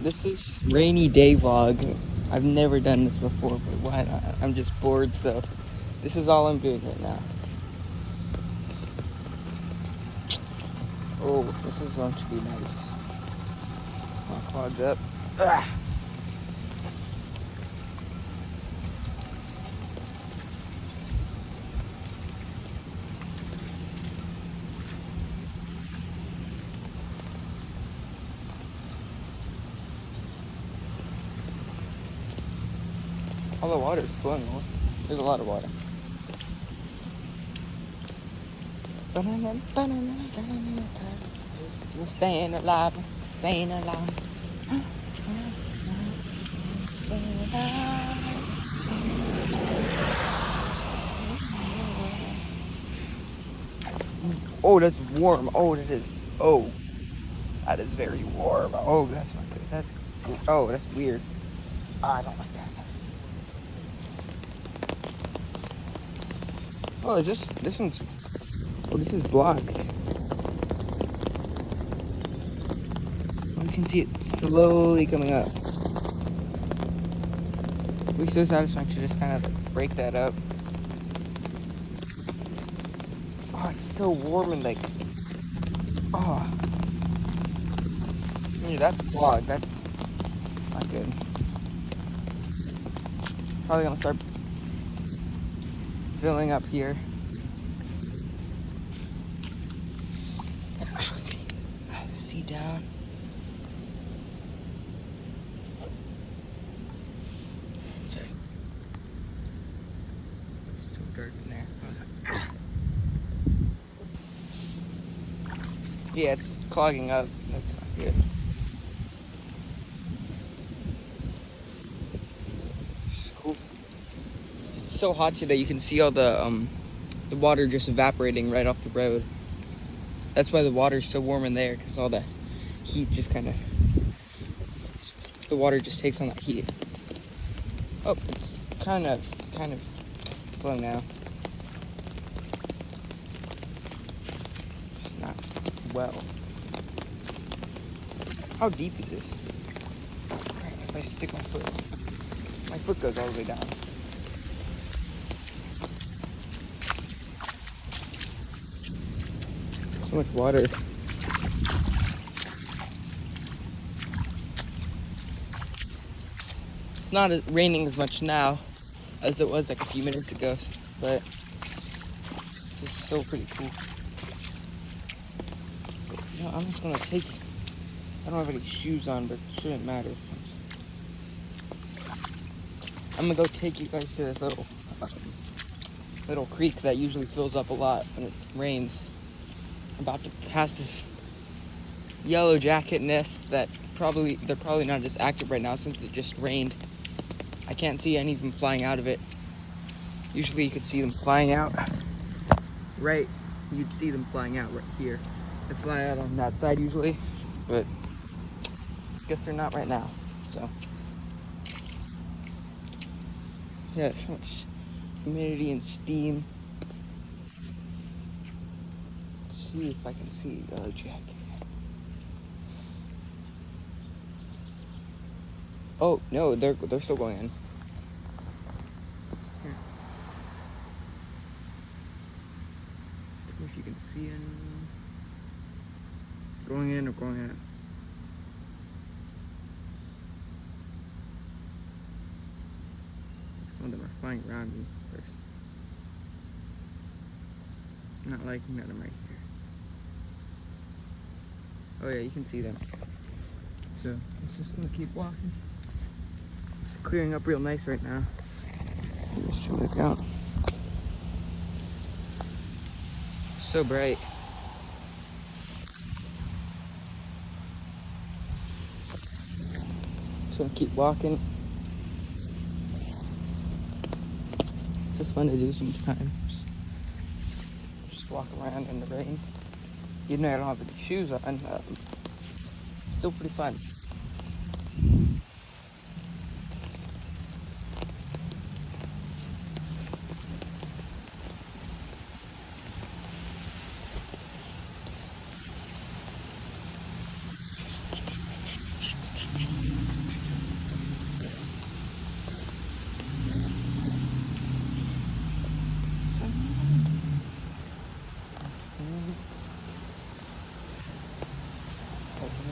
This is rainy day vlog. I've never done this before, but why not? I'm just bored, so this is all I'm doing right now. Oh, this is going to be nice. All clogged up. Ah. All the water is flowing. There's a lot of water. We're staying alive, staying alive. Staying alive. Oh, that's warm. Oh, that is. Oh, that is very warm. Oh, that's not good. That's weird. I don't like that. Oh, is this one's, oh, this is blocked. Oh, you can see it slowly coming up. We're so satisfying to just kind of break that up. Oh, it's so warm and like, oh. Yeah, that's clogged. That's not good. Probably gonna start filling up here. See down. Sorry. It's too dark in there. Yeah, it's clogging up. That's not good. It's cool. It's so hot today. You can see all the water just evaporating right off the road. That's why the water's so warm in there, because all the heat just kind of, the water just takes on that heat. Oh, it's kind of flowing now. It's not well. How deep is this? If I stick my foot goes all the way down. So much water. It's not raining as much now as it was like a few minutes ago, but it's so pretty cool. You know, I'm just gonna take, I don't have any shoes on, but it shouldn't matter. I'm gonna go take you guys to this little creek that usually fills up a lot when it rains. I'm about to pass this yellow jacket nest that they're probably not as active right now since it just rained. I can't see any of them flying out of it. Usually you could see them flying out right, you'd see them flying out right here. They fly out on that side usually, but I guess they're not right now, so. Yeah, so much humidity and steam. Let's see if I can see yellow jacket. Oh no, they're still going in. Here. Let's see if you can see anyone going in or going out. Some of them are flying around me first. Not liking that I'm right here. Oh yeah, you can see them. So I'm just gonna keep walking. It's clearing up real nice right now. Let's show it out. So bright. Just gonna keep walking. It's just fun to do sometimes. Just walk around in the rain. Even though I don't have any shoes on, it's still pretty fun.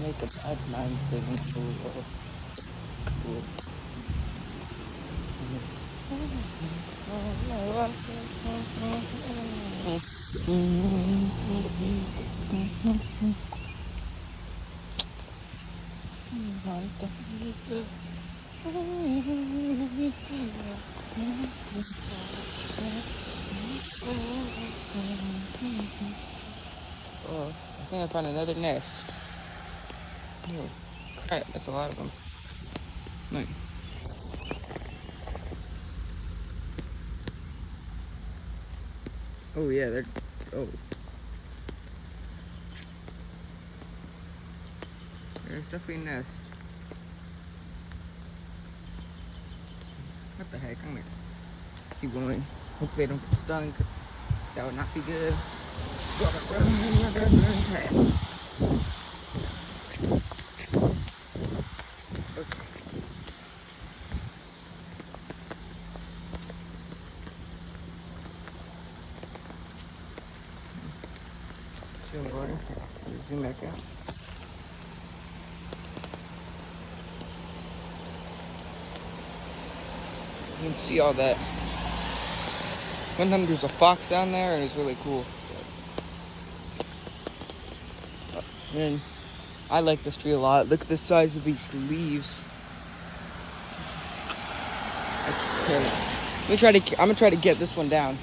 Make a bad man sing. Ooh. Oh, I think I found another nest. Oh, crap, that's a lot of them. Look. Oh yeah, they're. Oh. There's definitely a nest. What the heck? I'm gonna keep going. Hopefully I don't get stung, because that would not be good. Run fast. Okay. Chill water. Zoom back out. You can see all that. One time there's a fox down there, and it's really cool. And I like this tree a lot. Look at the size of these leaves. Okay. I'm gonna try to get this one down.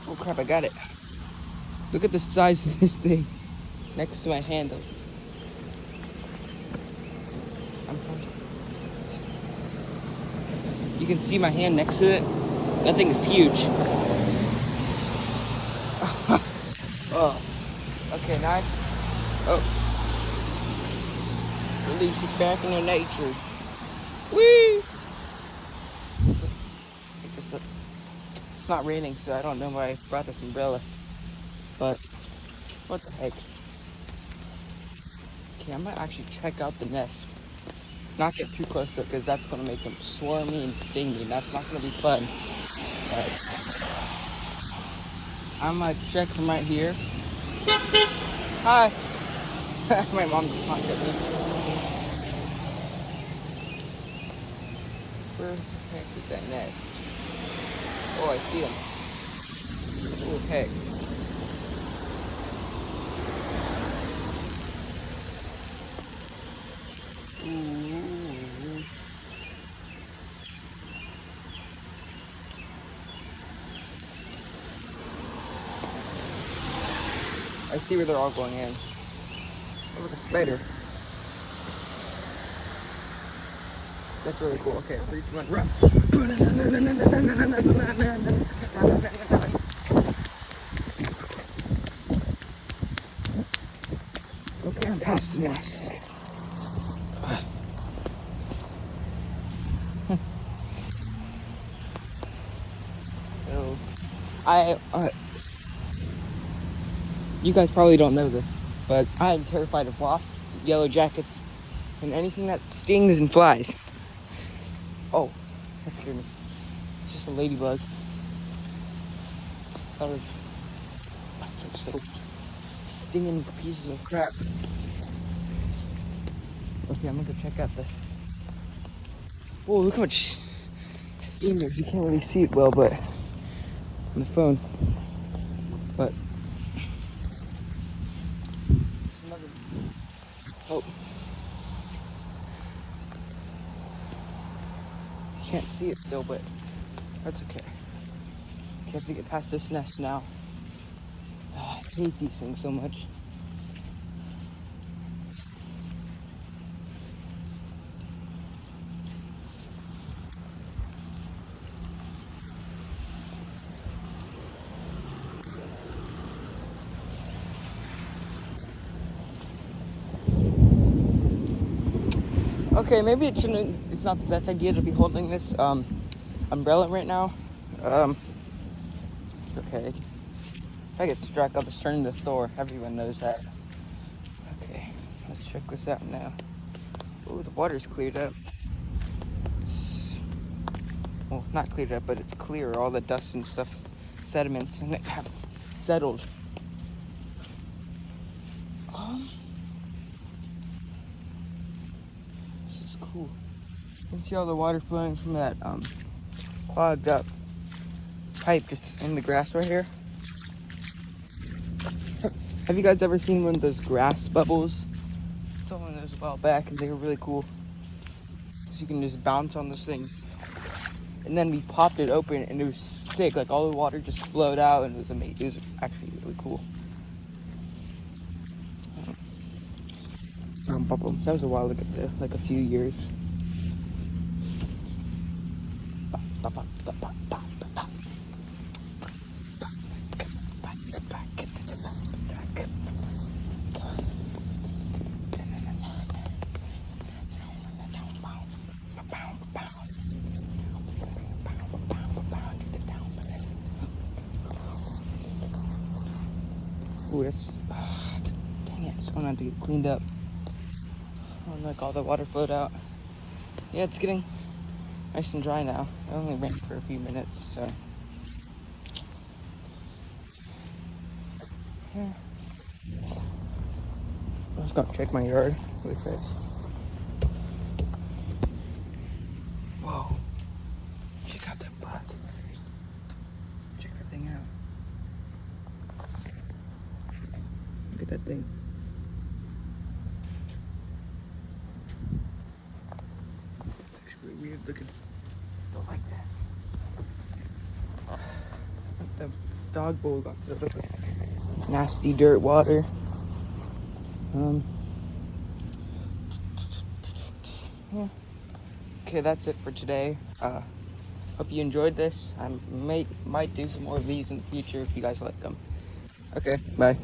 Oh crap, I got it. Look at the size of this thing next to my handle. You can see my hand next to it. That thing is huge. Oh. Okay, now release it back into nature. Whee! It's not raining, so I don't know why I brought this umbrella. But what the heck? Okay, I might actually check out the nest. Not get too close to it, because that's gonna make them swarmy and sting me. That's not gonna be fun. But I'm gonna check from right here. Hi. My mom just honked at me. Where the heck is that nest? Oh, I see him. Oh, heck. Ooh. I see where they're all going in. Oh, look, a spider. That's really cool. Okay, 3, 2, 1, run. Okay, I'm past the nest. So, you guys probably don't know this, but I'm terrified of wasps, yellow jackets, and anything that stings and flies. Oh, that scared me. It's just a ladybug. That was so stinging pieces of crap. Okay, I'm gonna go check out the. Whoa, look how much steam there. You can't really see it well, but on the phone. But another. Oh, you can't see it still, but that's okay. You have to get past this nest now. Oh, I hate these things so much. Okay, maybe it shouldn't. It's not the best idea to be holding this umbrella right now. It's okay. If I get struck, I'll just turn into Thor. Everyone knows that. Okay, let's check this out now. Oh, the water's cleared up. well, not cleared up, but it's clear. All the dust and stuff, sediments, and it have settled. This is cool. You can see all the water flowing from that clogged up pipe just in the grass right here. Have you guys ever seen one of those grass bubbles? Someone those a while back, and they were really cool. So you can just bounce on those things. And then we popped it open, and it was sick. Like all the water just flowed out, and it was amazing. It was actually really cool. That was a while ago, like a few years. Ooh, that's, dang it, it's going to have to get cleaned up. Oh, look, all the water flowed out. Yeah, it's getting nice and dry now. It only rained for a few minutes, so. Yeah. I'm just gonna check my yard really fast. Whoa. Check out that bug. Check that thing out. Look at that thing. It's actually really weird looking. Don't like that. The dog bowl got filled up with nasty dirt water. Yeah. Okay, that's it for today. Hope you enjoyed this. I might do some more of these in the future if you guys like them. Okay, bye.